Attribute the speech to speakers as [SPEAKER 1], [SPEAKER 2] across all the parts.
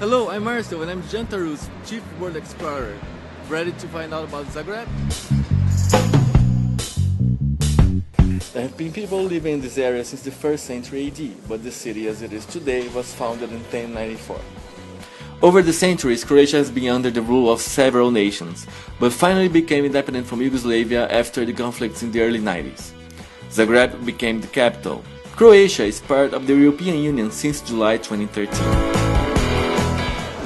[SPEAKER 1] Hello, I'm Marcio and I'm Jauntaroo's Chief World Explorer. Ready to find out about Zagreb? There have been people living in this area since the 1st century AD, but the city as it is today was founded in 1094. Over the centuries, Croatia has been under the rule of several nations, but finally became independent from Yugoslavia after the conflicts in the early 90s. Zagreb became the capital. Croatia is part of the European Union since July 2013.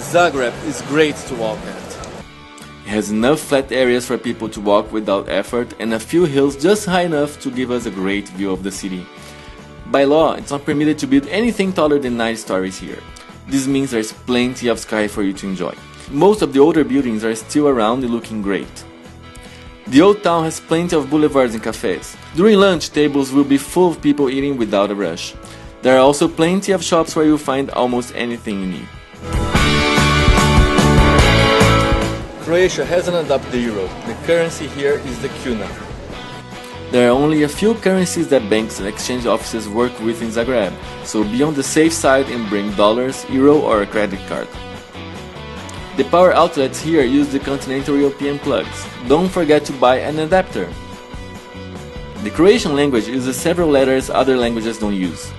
[SPEAKER 1] Zagreb is great to walk at. It has enough flat areas for people to walk without effort and a few hills just high enough to give us a great view of the city. By law, it's not permitted to build anything taller than 9 stories here. This means there's plenty of sky for you to enjoy. Most of the older buildings are still around and looking great. The old town has plenty of boulevards and cafes. During lunch, tables will be full of people eating without a rush. There are also plenty of shops where you'll find almost anything you need. Croatia hasn't adopted the euro. The currency here is the kuna. There are only a few currencies that banks and exchange offices work with in Zagreb, so be on the safe side and bring dollars, euro or a credit card. The power outlets here use the continental European plugs. Don't forget to buy an adapter. The Croatian language uses several letters other languages don't use.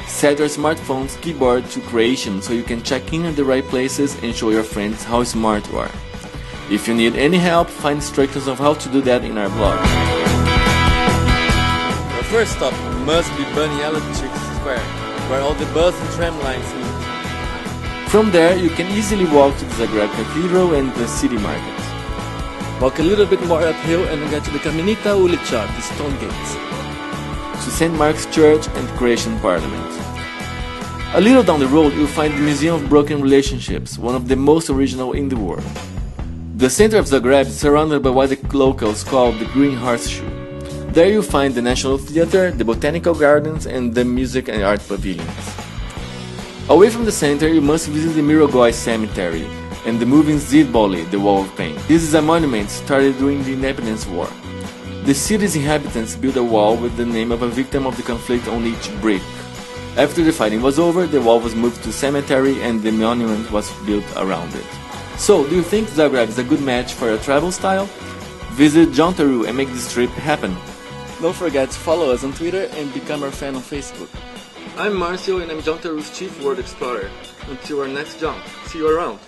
[SPEAKER 1] Set your smartphone's keyboard to Croatian so you can check in at the right places and show your friends how smart you are. If you need any help, find instructions on how to do that in our blog. Your first stop must be Banja Luka Square, where all the bus and tram lines meet. From there, you can easily walk to the Zagreb Cathedral and the city market. Walk a little bit more uphill and get to the Kamenita Ulica, the stone gates, to St. Mark's Church and the Croatian Parliament. A little down the road, you'll find the Museum of Broken Relationships, one of the most original in the world. The center of Zagreb is surrounded by what the locals call the Green Horseshoe. There you'll find the National Theatre, the Botanical Gardens and the Music and Art Pavilions. Away from the center, you must visit the Mirogoj Cemetery and the moving Zidboli, the Wall of Pain. This is a monument started during the Independence War. The city's inhabitants built a wall with the name of a victim of the conflict on each brick. After the fighting was over, the wall was moved to the cemetery and the monument was built around it. So, do you think Zagreb is a good match for your travel style? Visit Jauntaroo and make this trip happen. Don't forget to follow us on Twitter and become our fan on Facebook. I'm Marcio and I'm Jauntaroo's Chief World Explorer. Until our next jaunt, see you around!